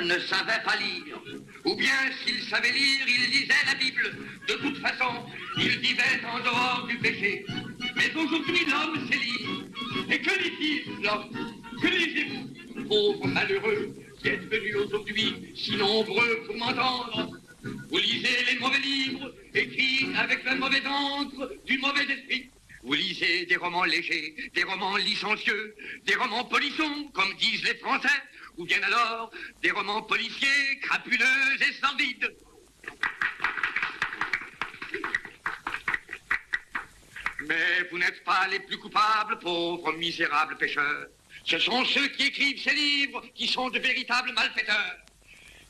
ne savait pas lire. Ou bien, s'il savait lire, il lisait la Bible. De toute façon, il vivait en dehors du péché. Mais aujourd'hui, l'homme sait lire. Et que lit-il, l'homme? Que lisez-vous, pauvres malheureux, qui êtes venus aujourd'hui, si nombreux pour m'entendre? Vous lisez les mauvais livres, écrits avec la mauvaise encre du mauvais esprit. Vous lisez des romans légers, des romans licencieux, des romans polissons, comme disent les Français, ou bien alors des romans policiers, crapuleux et sordides. Mais vous n'êtes pas les plus coupables, pauvres misérables pécheurs. Ce sont ceux qui écrivent ces livres qui sont de véritables malfaiteurs.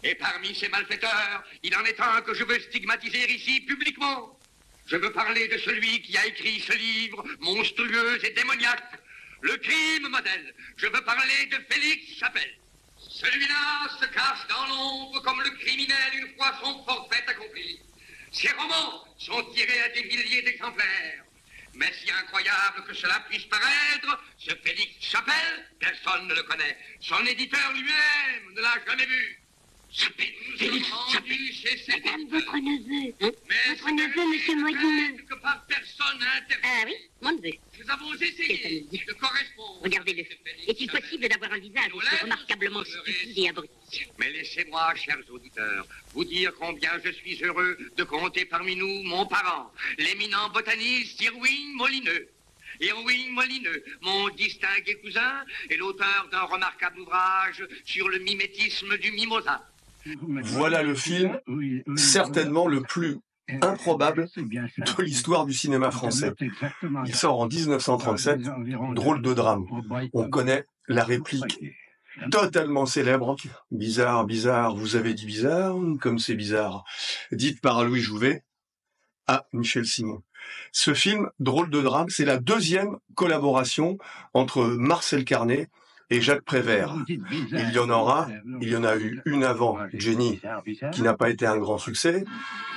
Et parmi ces malfaiteurs, il en est un que je veux stigmatiser ici publiquement. Je veux parler de celui qui a écrit ce livre monstrueux et démoniaque, Le crime modèle. Je veux parler de Félix Chapelle. Celui-là se cache dans l'ombre comme le criminel une fois son forfait accompli. Ses romans sont tirés à des milliers d'exemplaires. Mais si incroyable que cela puisse paraître, ce Félix Chapelle, personne ne le connaît. Son éditeur lui-même ne l'a jamais vu. Félix Chapelle. Madame, votre neveu, hein? Mais Votre neveu, monsieur Molineux. Que par personne interdite. Ah oui, mon neveu. Nous avons essayé de correspondre. Regardez-le. Est-il possible d'avoir un visage aussi remarquablement stupide et abruti? Mais laissez-moi, chers auditeurs, vous dire combien je suis heureux de compter parmi nous mon parent, l'éminent botaniste Irwin Molineux. Irwin Molineux, mon distingué cousin, est l'auteur d'un remarquable ouvrage sur le mimétisme du mimosa. Voilà le film, certainement le plus improbable de l'histoire du cinéma français. Il sort en 1937, drôle de drame. On connaît la réplique totalement célèbre. Bizarre, bizarre, vous avez dit bizarre, comme c'est bizarre. Dite par Louis Jouvet à Michel Simon. Ce film, drôle de drame, c'est la deuxième collaboration entre Marcel Carné et Jacques Prévert. Il y en a eu une avant, Jenny, qui n'a pas été un grand succès.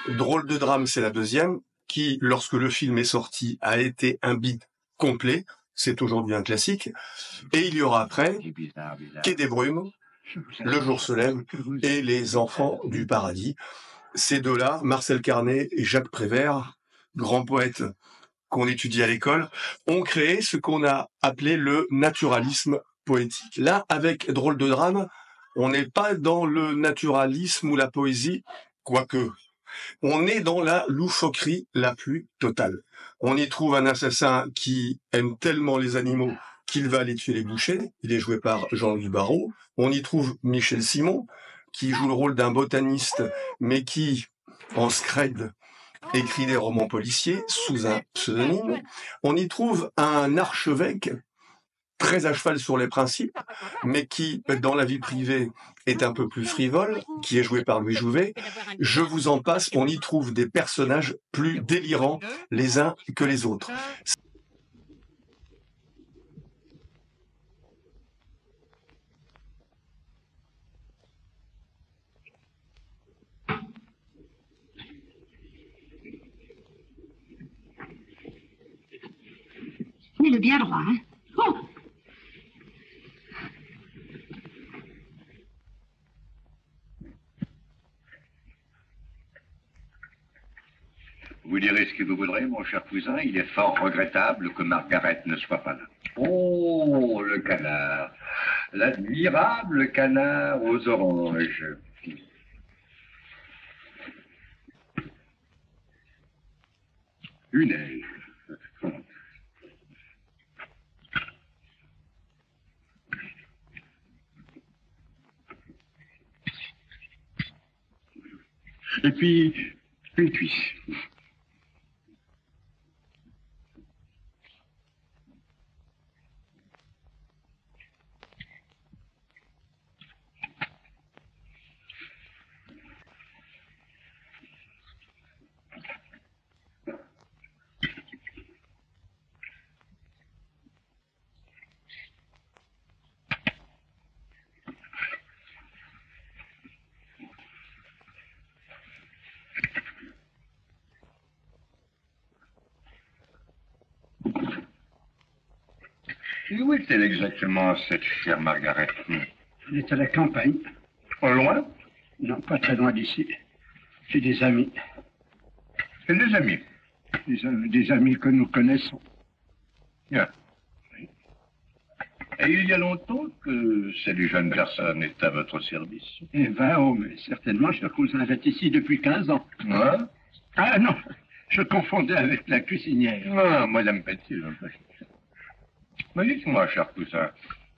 Drôle de drame, c'est la deuxième, qui, lorsque le film est sorti, a été un bide complet. C'est aujourd'hui un classique. Et il y aura après Quai des Brumes, Le jour se lève et Les enfants du paradis. Ces deux-là, Marcel Carné et Jacques Prévert, grands poètes qu'on étudie à l'école, ont créé ce qu'on a appelé le naturalisme poétique. Là, avec Drôle de drame, on n'est pas dans le naturalisme ou la poésie, quoique. On est dans la loufoquerie la plus totale. On y trouve un assassin qui aime tellement les animaux qu'il va aller tuer les bouchers. Il est joué par Jean-Louis Barrault. On y trouve Michel Simon, qui joue le rôle d'un botaniste, mais qui, en scred, écrit des romans policiers sous un pseudonyme. On y trouve un archevêque très à cheval sur les principes, mais qui, dans la vie privée, est un peu plus frivole, qui est joué par Louis Jouvet. Je vous en passe, on y trouve des personnages plus délirants les uns que les autres. Tenez-le bien droit, hein? Oh! Vous direz ce que vous voudrez, mon cher cousin, il est fort regrettable que Margaret ne soit pas là. Oh, le canard, l'admirable canard aux oranges. Une aile. Et puis, une cuisse. Où est-elle exactement, cette chère Margaret? Elle est à la campagne. Loin? Non, pas très loin d'ici. J'ai des amis. C'est des amis. Des amis que nous connaissons. Bien. Et il y a longtemps que cette jeune personne est à votre service? Eh ben, oh, mais certainement, cher cousin, vous êtes ici depuis 15 ans. Hein? Ah non, je confondais avec la cuisinière. Ah, Madame Petit. Mais dites-moi, cher cousin,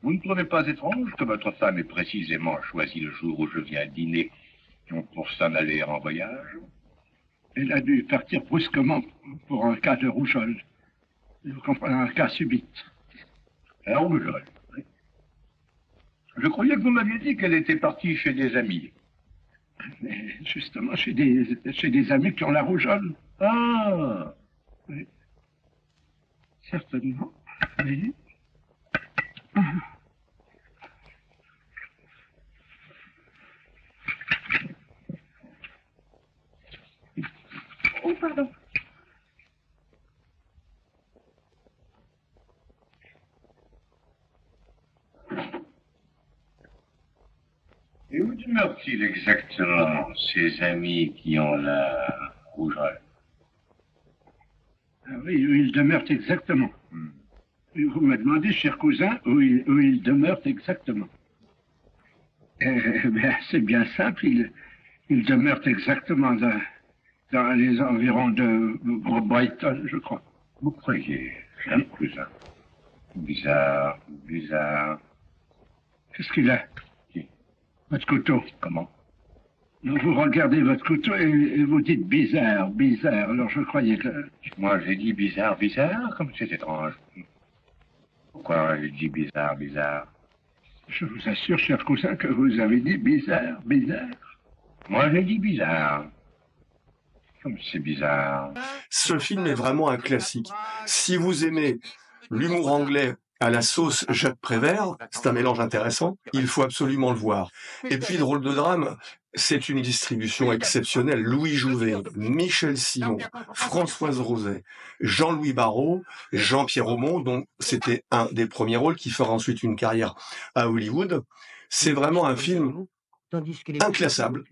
vous ne trouvez pas étrange que votre femme ait précisément choisi le jour où je viens dîner pour s'en aller en voyage? Elle a dû partir brusquement pour un cas de rougeole. Vous comprenez, un cas subit. Un rougeole, oui. Je croyais que vous m'aviez dit qu'elle était partie chez des amis. Mais justement, chez des amis qui ont la rougeole. Ah! Oui. Certainement. Oui. Oh, pardon. Et où demeurent-ils exactement, ces amis qui ont la rougeole? Ah oui, où ils demeurent exactement. Vous me demandez, cher cousin, où ils demeurent exactement. Eh bien, c'est bien simple. Ils demeurent exactement dans les environs de Brighton, je crois. Vous croyez, cher cousin? Bizarre, bizarre. Qu'est-ce qu'il a? Qui? Votre couteau. Comment? Non, vous regardez votre couteau et vous dites bizarre, bizarre. Alors je croyais que... Moi, j'ai dit bizarre, bizarre, comme c'est étrange. Pourquoi j'ai dit bizarre, bizarre? Je vous assure, cher cousin, que vous avez dit bizarre, bizarre. Moi, j'ai dit bizarre. Comme c'est bizarre. Ce film est vraiment un classique. Si vous aimez l'humour anglais à la sauce Jacques Prévert, c'est un mélange intéressant, il faut absolument le voir. Et puis, Drôle de drame, c'est une distribution exceptionnelle. Louis Jouvet, Michel Simon, Françoise Roset, Jean-Louis Barrault, Jean-Pierre Aumont, dont c'était un des premiers rôles qui fera ensuite une carrière à Hollywood. C'est vraiment un film inclassable,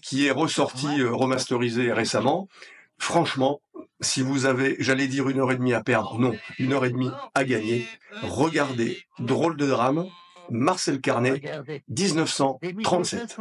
qui est ressorti, remasterisé récemment. Franchement, si vous avez, j'allais dire 1h30 à perdre, non, 1h30 à gagner, regardez Drôle de drame, Marcel Carnet, 1937.